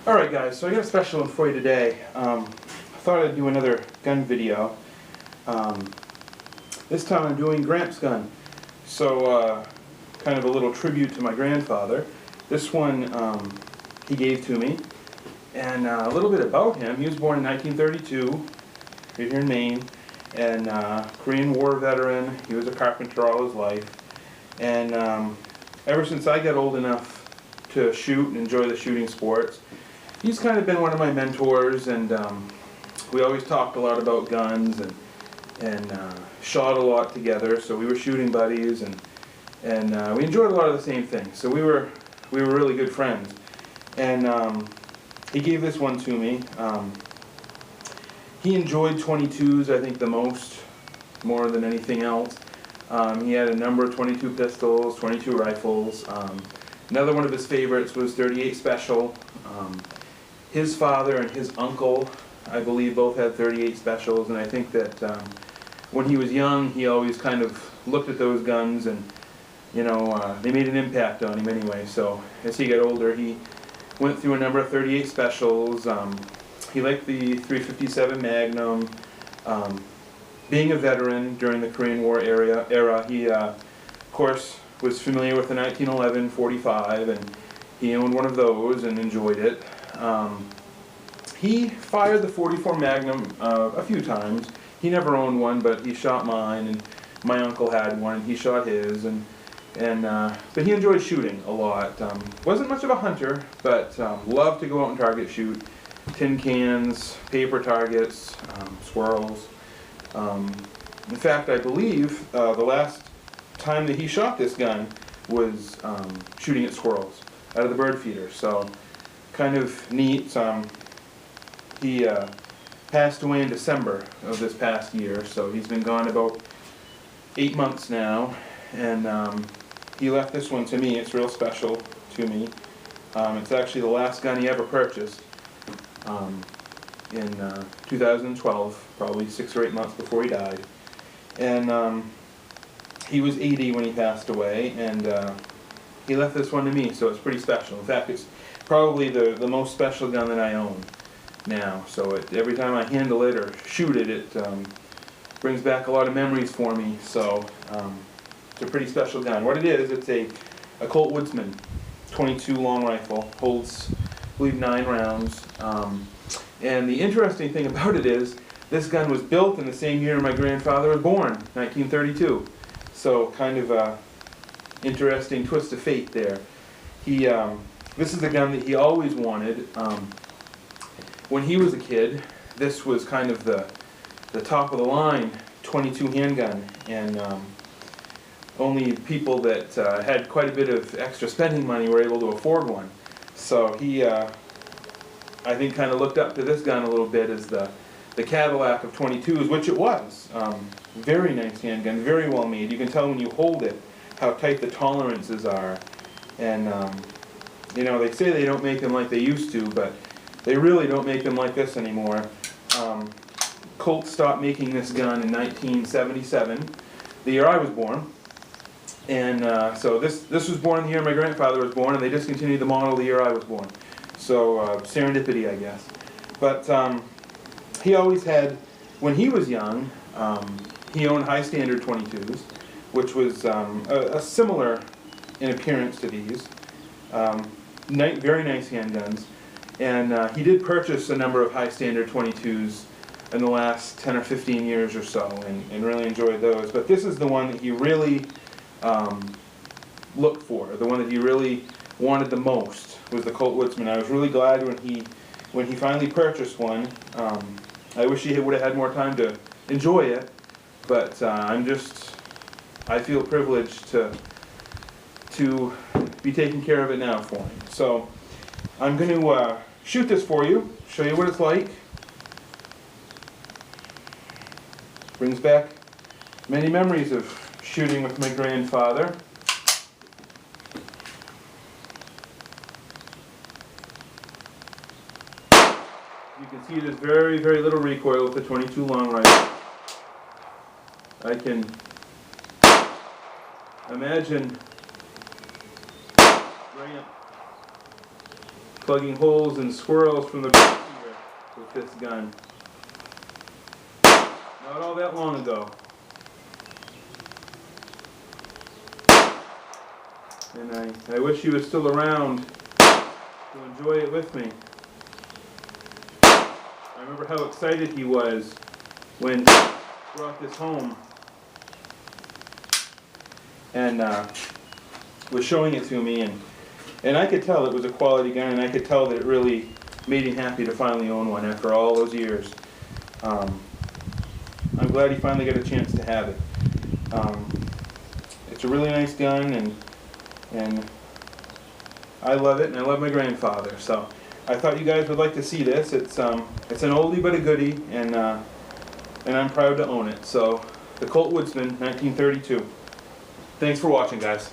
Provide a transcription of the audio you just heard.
Alright guys, so I got a special one for you today. I thought I'd do another gun video. This time I'm doing Gramps' gun. So, kind of a little tribute to my grandfather. This one he gave to me. And a little bit about him. He was born in 1932, right here in Maine. And Korean War veteran. He was a carpenter all his life. And ever since I got old enough to shoot and enjoy the shooting sports, he's kind of been one of my mentors, and we always talked a lot about guns and shot a lot together. So we were shooting buddies, and we enjoyed a lot of the same things. So we were really good friends. And he gave this one to me. He enjoyed 22s, I think, the most, more than anything else. He had a number of 22 pistols, 22 rifles. Another one of his favorites was 38 Special. His father and his uncle, I believe, both had 38 Specials, and I think that when he was young, he always kind of looked at those guns, and you know, they made an impact on him anyway. So as he got older, he went through a number of 38 Specials. He liked the 357 Magnum. Being a veteran during the Korean War era, he of course was familiar with the 1911 45, and he owned one of those and enjoyed it. He fired the 44 Magnum a few times. He never owned one, but he shot mine, and my uncle had one, and he shot his, but he enjoyed shooting a lot. Wasn't much of a hunter, but loved to go out and target shoot. Tin cans, paper targets, squirrels. In fact, I believe the last time that he shot this gun was shooting at squirrels out of the bird feeder. So kind of neat. He passed away in December of this past year, so he's been gone about 8 months now, and he left this one to me. It's real special to me. It's actually the last gun he ever purchased in 2012, probably 6 or 8 months before he died. And he was 80 when he passed away, and he left this one to me, so it's pretty special. In fact, it's probably the most special gun that I own now. So every time I handle it or shoot it, it brings back a lot of memories for me. So it's a pretty special gun. What it is, it's a Colt Woodsman 22 long rifle. Holds, I believe, 9 rounds. And the interesting thing about it is, this gun was built in the same year my grandfather was born, 1932. So kind of a interesting twist of fate there. This is a gun that he always wanted. When he was a kid, this was kind of the top of the line 22 handgun, and only people that had quite a bit of extra spending money were able to afford one. So he, I think, kind of looked up to this gun a little bit as the Cadillac of 22s, which it was. Very nice handgun, very well made. You can tell when you hold it how tight the tolerances are. And you know, they say they don't make them like they used to, but they really don't make them like this anymore. Colt stopped making this gun in 1977, the year I was born. And so this was born the year my grandfather was born, and they discontinued the model the year I was born. So serendipity, I guess. But he always had, when he was young, he owned high standard 22s, which was a similar in appearance to these. Very nice handguns. And he did purchase a number of high standard 22s in the last 10 or 15 years or so, and really enjoyed those. But this is the one that he really looked for. The one that he really wanted the most was the Colt Woodsman. I was really glad when he finally purchased one. I wish he would have had more time to enjoy it, but I feel privileged to be taking care of it now for him. So I'm going to shoot this for you, show you what it's like. Brings back many memories of shooting with my grandfather. You can see there's very, very little recoil with the 22 long rifle. I can imagine plugging holes in squirrels from the back here with this gun. Not all that long ago. And I wish he was still around to enjoy it with me. I remember how excited he was when he brought this home and was showing it to me, and I could tell it was a quality gun, and I could tell that it really made him happy to finally own one after all those years. I'm glad he finally got a chance to have it. It's a really nice gun, and I love it, and I love my grandfather. So I thought you guys would like to see this. It's an oldie but a goodie, and I'm proud to own it. So the Colt Woodsman, 1932. Thanks for watching, guys.